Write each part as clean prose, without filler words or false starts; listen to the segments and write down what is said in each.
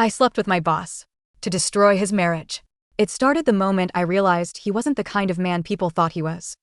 I slept with my boss. To destroy his marriage. It started the moment I realized he wasn't the kind of man people thought he was.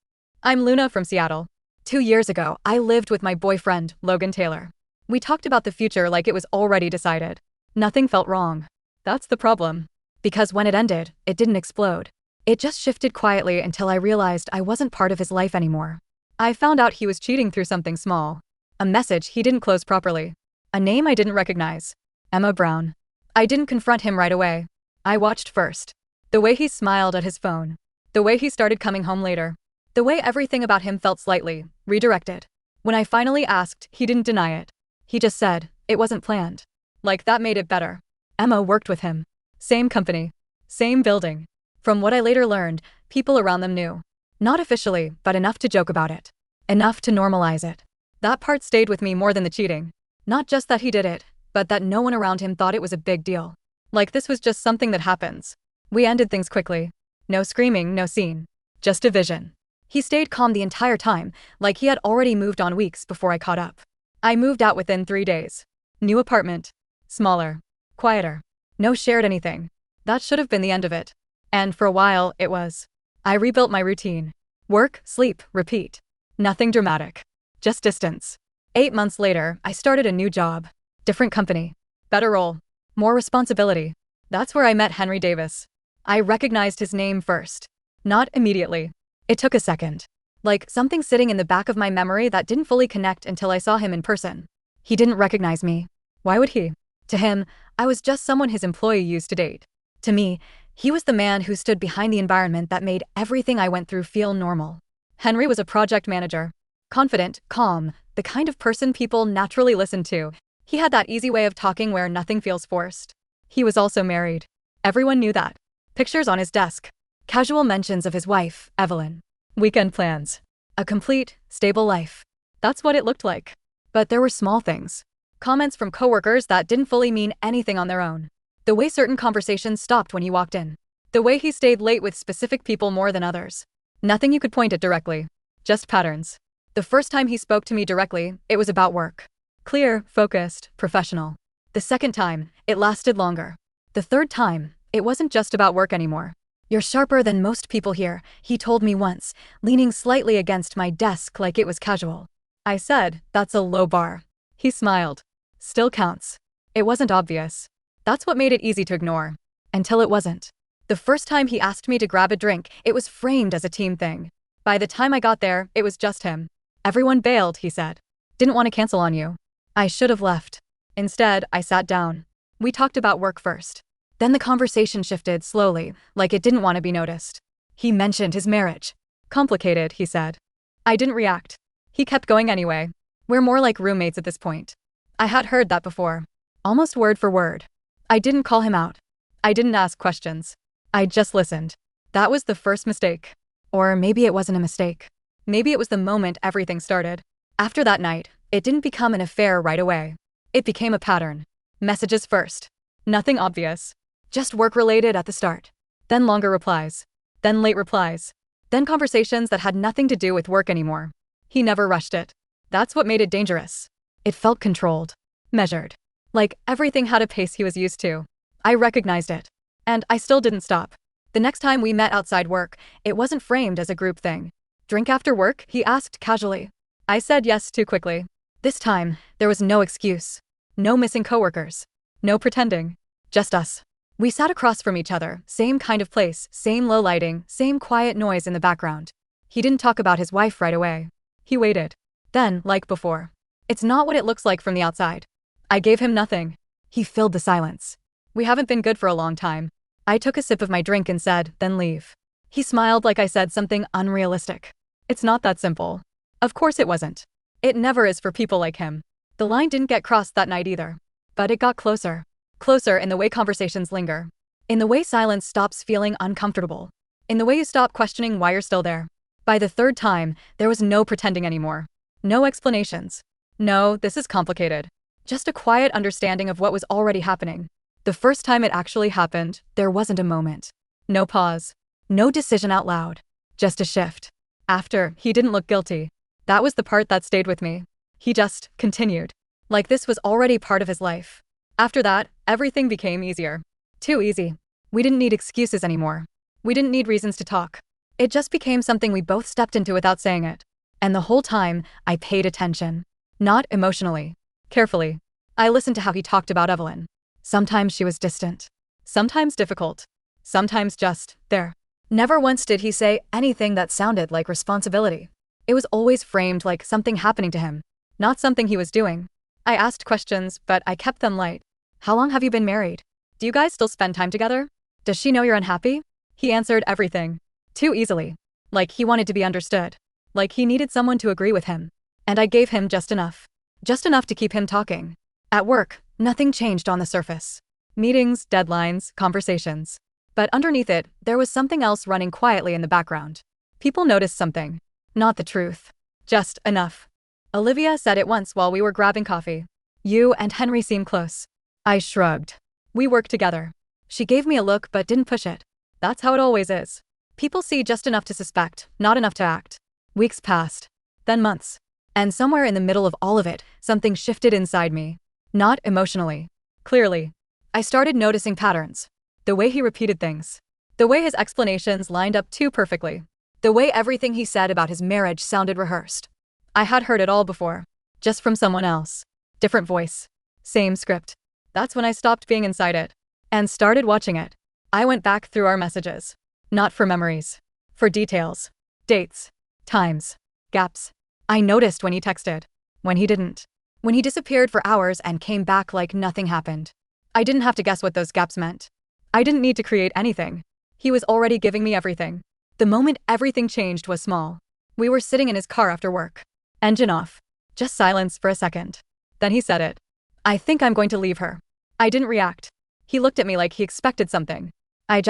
I'm Luna from Seattle. 2 years ago, I lived with my boyfriend, Logan Taylor. We talked about the future like it was already decided. Nothing felt wrong. That's the problem. Because when it ended, it didn't explode. It just shifted quietly until I realized I wasn't part of his life anymore. I found out he was cheating through something small. A message he didn't close properly. A name I didn't recognize. Emma Brown. I didn't confront him right away. I watched first. The way he smiled at his phone. The way he started coming home later. The way everything about him felt slightly redirected. When I finally asked, he didn't deny it. He just said, it wasn't planned. Like that made it better. Emma worked with him. Same company. Same building. From what I later learned, people around them knew. Not officially, but enough to joke about it. Enough to normalize it. That part stayed with me more than the cheating. Not just that he did it, but that no one around him thought it was a big deal. Like this was just something that happens. We ended things quickly. No screaming, no scene. Just a vision. He stayed calm the entire time, like he had already moved on weeks before I caught up. I moved out within 3 days. New apartment. Smaller. Quieter. No shared anything. That should have been the end of it. And for a while, it was. I rebuilt my routine. Work, sleep, repeat. Nothing dramatic. Just distance. 8 months later, I started a new job. Different company. Better role. More responsibility. That's where I met Henry Davis. I recognized his name first. Not immediately. It took a second. Like something sitting in the back of my memory that didn't fully connect until I saw him in person. He didn't recognize me. Why would he? To him, I was just someone his employee used to date. To me, he was the man who stood behind the environment that made everything I went through feel normal. Henry was a project manager. Confident, calm, the kind of person people naturally listen to. He had that easy way of talking where nothing feels forced. He was also married. Everyone knew that. Pictures on his desk. Casual mentions of his wife, Evelyn. Weekend plans. A complete, stable life. That's what it looked like. But there were small things. Comments from coworkers that didn't fully mean anything on their own. The way certain conversations stopped when he walked in. The way he stayed late with specific people more than others. Nothing you could point at directly. Just patterns. The first time he spoke to me directly, it was about work. Clear, focused, professional. The second time, it lasted longer. The third time, it wasn't just about work anymore. You're sharper than most people here, he told me once, leaning slightly against my desk like it was casual. I said, that's a low bar. He smiled. Still counts. It wasn't obvious. That's what made it easy to ignore. Until it wasn't. The first time he asked me to grab a drink, it was framed as a team thing. By the time I got there, it was just him. Everyone bailed, he said. Didn't want to cancel on you. I should have left. Instead, I sat down. We talked about work first. Then the conversation shifted slowly, like it didn't want to be noticed. He mentioned his marriage. Complicated, he said. I didn't react. He kept going anyway. We're more like roommates at this point. I had heard that before. Almost word for word. I didn't call him out. I didn't ask questions. I just listened. That was the first mistake. Or maybe it wasn't a mistake. Maybe it was the moment everything started. After that night, it didn't become an affair right away. It became a pattern. Messages first. Nothing obvious. Just work-related at the start. Then longer replies. Then late replies. Then conversations that had nothing to do with work anymore. He never rushed it. That's what made it dangerous. It felt controlled. Measured. Like everything had a pace he was used to. I recognized it. And I still didn't stop. The next time we met outside work, it wasn't framed as a group thing. Drink after work? He asked casually. I said yes too quickly. This time, there was no excuse. No missing coworkers. No pretending. Just us. We sat across from each other, same kind of place, same low lighting, same quiet noise in the background. He didn't talk about his wife right away. He waited. Then, like before. It's not what it looks like from the outside. I gave him nothing. He filled the silence. We haven't been good for a long time. I took a sip of my drink and said, then leave. He smiled like I said something unrealistic. It's not that simple. Of course it wasn't. It never is for people like him. The line didn't get crossed that night either. But it got closer. Closer in the way conversations linger. In the way silence stops feeling uncomfortable. In the way you stop questioning why you're still there. By the third time, there was no pretending anymore. No explanations. No, this is complicated. Just a quiet understanding of what was already happening. The first time it actually happened, there wasn't a moment. No pause. No decision out loud. Just a shift. After, he didn't look guilty. That was the part that stayed with me. He just continued. Like this was already part of his life. After that, everything became easier. Too easy. We didn't need excuses anymore. We didn't need reasons to talk. It just became something we both stepped into without saying it. And the whole time, I paid attention. Not emotionally. Carefully. I listened to how he talked about Evelyn. Sometimes she was distant. Sometimes difficult. Sometimes just there. Never once did he say anything that sounded like responsibility. It was always framed like something happening to him, not something he was doing. I asked questions, but I kept them light. How long have you been married? Do you guys still spend time together? Does she know you're unhappy? He answered everything. Too easily. Like he wanted to be understood. Like he needed someone to agree with him. And I gave him just enough. Just enough to keep him talking. At work, nothing changed on the surface. Meetings, deadlines, conversations. But underneath it, there was something else running quietly in the background. People noticed something. Not the truth. Just enough. Olivia said it once while we were grabbing coffee. You and Henry seem close. I shrugged. We work together. She gave me a look but didn't push it. That's how it always is. People see just enough to suspect, not enough to act. Weeks passed. Then months. And somewhere in the middle of all of it, something shifted inside me. Not emotionally. Clearly. I started noticing patterns. The way he repeated things. The way his explanations lined up too perfectly. The way everything he said about his marriage sounded rehearsed. I had heard it all before. Just from someone else. Different voice. Same script. That's when I stopped being inside it. And started watching it. I went back through our messages. Not for memories. For details. Dates. Times. Gaps. I noticed when he texted. When he didn't. When he disappeared for hours and came back like nothing happened. I didn't have to guess what those gaps meant. I didn't need to create anything. He was already giving me everything. The moment everything changed was small. We were sitting in his car after work. Engine off. Just silence for a second. Then he said it. I think I'm going to leave her. I didn't react. He looked at me like he expected something. I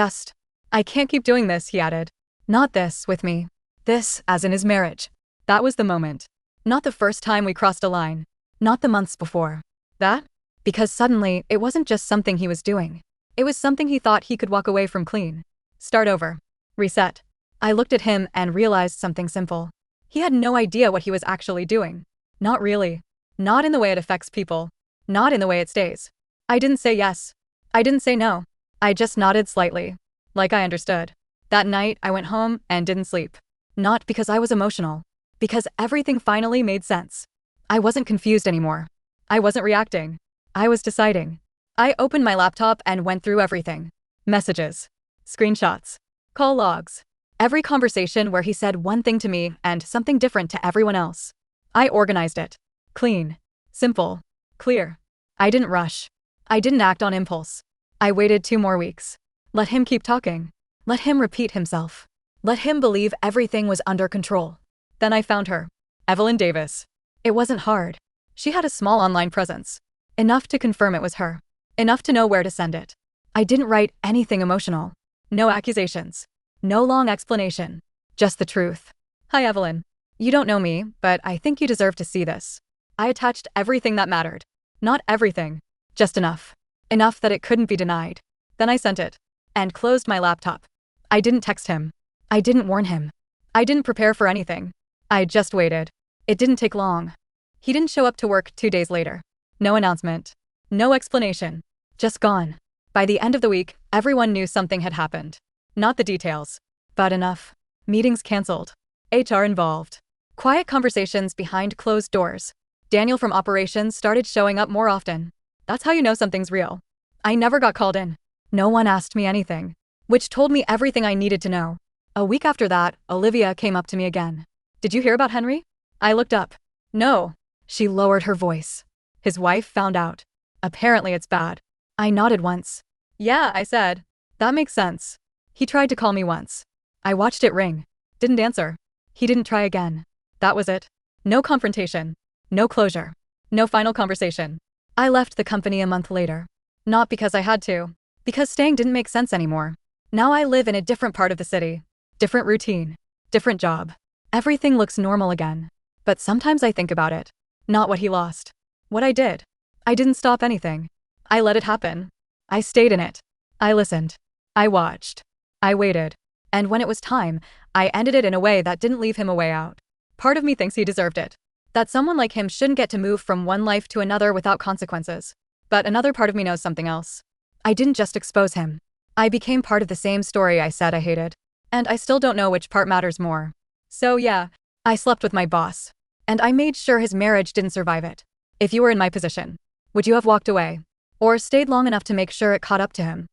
can't keep doing this, he added. Not this, with me. This, as in his marriage. That was the moment. Not the first time we crossed a line. Not the months before. That? Because suddenly, it wasn't just something he was doing. It was something he thought he could walk away from clean. Start over. Reset. I looked at him and realized something simple. He had no idea what he was actually doing. Not really. Not in the way it affects people. Not in the way it stays. I didn't say yes. I didn't say no. I just nodded slightly. Like I understood. That night, I went home and didn't sleep. Not because I was emotional. Because everything finally made sense. I wasn't confused anymore. I wasn't reacting. I was deciding. I opened my laptop and went through everything. Messages. Screenshots. Call logs. Every conversation where he said one thing to me and something different to everyone else. I organized it. Clean. Simple. Clear. I didn't rush. I didn't act on impulse. I waited 2 more weeks. Let him keep talking. Let him repeat himself. Let him believe everything was under control. Then I found her. Evelyn Davis. It wasn't hard. She had a small online presence. Enough to confirm it was her. Enough to know where to send it. I didn't write anything emotional. No accusations. No long explanation. Just the truth. Hi, Evelyn. You don't know me, but I think you deserve to see this. I attached everything that mattered. Not everything. Just enough. Enough that it couldn't be denied. Then I sent it. And closed my laptop. I didn't text him. I didn't warn him. I didn't prepare for anything. I just waited. It didn't take long. He didn't show up to work 2 days later. No announcement. No explanation. Just gone. By the end of the week, everyone knew something had happened. Not the details. But enough. Meetings canceled. HR involved. Quiet conversations behind closed doors. Daniel from operations started showing up more often. That's how you know something's real. I never got called in. No one asked me anything. Which told me everything I needed to know. A week after that, Olivia came up to me again. Did you hear about Henry? I looked up. No. She lowered her voice. His wife found out. Apparently it's bad. I nodded once. Yeah, I said. That makes sense. He tried to call me once. I watched it ring. Didn't answer. He didn't try again. That was it. No confrontation. No closure. No final conversation. I left the company a month later. Not because I had to. Because staying didn't make sense anymore. Now I live in a different part of the city. Different routine. Different job. Everything looks normal again. But sometimes I think about it. Not what he lost. What I did. I didn't stop anything. I let it happen. I stayed in it. I listened. I watched. I waited. And when it was time, I ended it in a way that didn't leave him a way out. Part of me thinks he deserved it. That someone like him shouldn't get to move from one life to another without consequences. But another part of me knows something else. I didn't just expose him. I became part of the same story I said I hated. And I still don't know which part matters more. So yeah, I slept with my boss. And I made sure his marriage didn't survive it. If you were in my position, would you have walked away? Or stayed long enough to make sure it caught up to him?